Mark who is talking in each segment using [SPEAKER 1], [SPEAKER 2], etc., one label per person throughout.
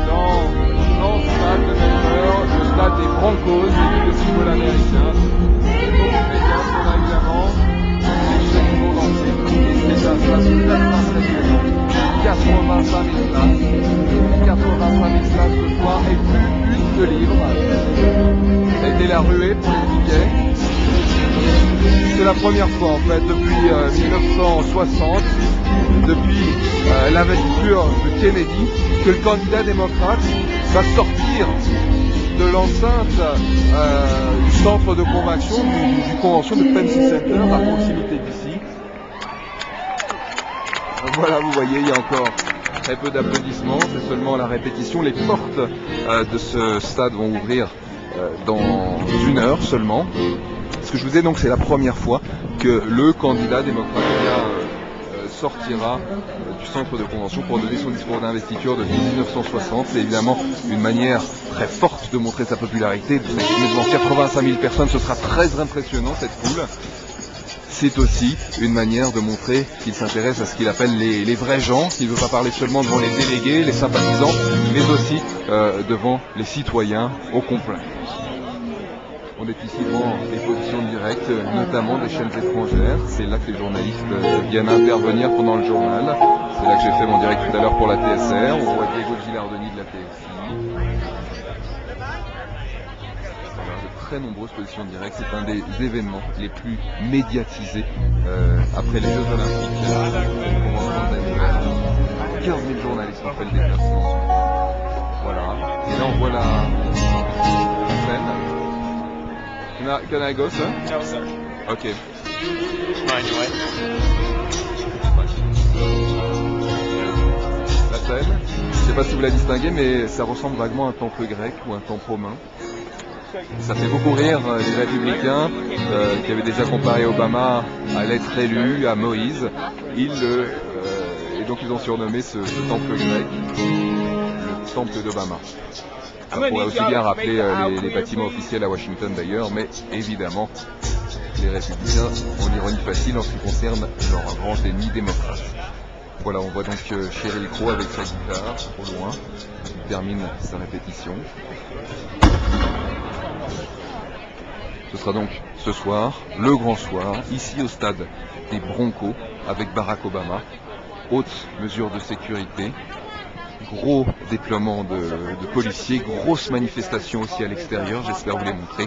[SPEAKER 1] dans l'immense stade de Denver, le stade des Broncos, l'équipe de football américain. C'est beaucoup de médias qu'on a évidemment, les chaînes du monde entier. Et c'est un stade totalement impressionnant. 85 000 places. 85 000 places ce soir et plus de livres. Ça a été la ruée pour les tickets. C'est la première fois en fait depuis 1960, depuis l'investiture de Kennedy, que le candidat démocrate va sortir de l'enceinte du centre de convention, du convention de Pepsi Center à proximité d'ici. Voilà, vous voyez, il y a encore très peu d'applaudissements, c'est seulement la répétition. Les portes de ce stade vont ouvrir dans 1 heure seulement. Ce que je vous disais donc, c'est la première fois que le candidat démocrate sortira du centre de convention pour donner son discours d'investiture depuis 1960. C'est évidemment une manière très forte de montrer sa popularité. De s'exprimer devant 85 000 personnes, ce sera très impressionnant cette foule. C'est aussi une manière de montrer qu'il s'intéresse à ce qu'il appelle les vrais gens, qu'il ne veut pas parler seulement devant les délégués, les sympathisants, mais aussi devant les citoyens au complet. On est ici devant des positions directes, notamment des chaînes étrangères. C'est là que les journalistes viennent intervenir pendant le journal. C'est là que j'ai fait mon direct tout à l'heure pour la TSR. On voit Diego Gilardoni de la TFI. Voilà, de très nombreuses positions directes. C'est un des événements les plus médiatisés après les Jeux Olympiques. 15 000 journalistes ont fait le déplacement. Voilà. Et là on voit la scène. Can I go, sir?
[SPEAKER 2] No, sir.
[SPEAKER 1] Okay.
[SPEAKER 2] Mind your way.
[SPEAKER 1] La scène, je ne sais pas si vous la distinguez, mais ça ressemble vaguement à un temple grec ou un temple romain. Ça fait beaucoup rire les républicains qui avaient déjà comparé Obama à l'être élu, à Moïse. Et donc ils ont surnommé ce temple grec le temple d'Obama. Ça pourrait aussi bien rappeler les bâtiments officiels à Washington d'ailleurs, mais évidemment, les républicains ont l'ironie facile en ce qui concerne leur grand ennemi démocrate. Voilà, on voit donc Sheryl Crow avec sa guitare au loin, qui termine sa répétition. Ce sera donc ce soir, le grand soir, ici au stade des Broncos, avec Barack Obama. Haute mesure de sécurité. Gros déploiement de policiers, grosse manifestation aussi à l'extérieur, j'espère vous les montrer.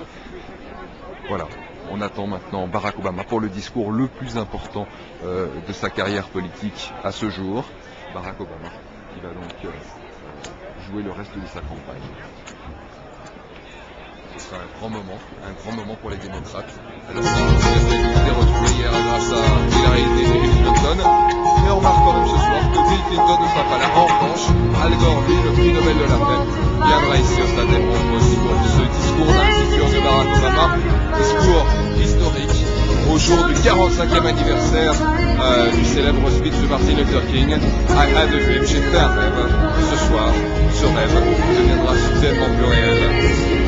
[SPEAKER 1] Voilà, on attend maintenant Barack Obama pour le discours le plus important de sa carrière politique à ce jour. Barack Obama, qui va donc jouer le reste de sa campagne. Ce sera un grand moment pour les démocrates. Alors, c'est retrouvé hier grâce à Hillary Clinton. Mais on remarque quand même ce soir que Bill Clinton ne sera pas là. En revanche, Al Gore, lui, le prix Nobel de la paix, viendra ici au stade des Broncos pour ce discours d'investiture de Barack Obama. Discours historique au jour du 45e anniversaire du célèbre speech de Martin Luther King. I had a dream, j'ai fait un rêve. Ce soir, ce rêve deviendra soudainement plus réel.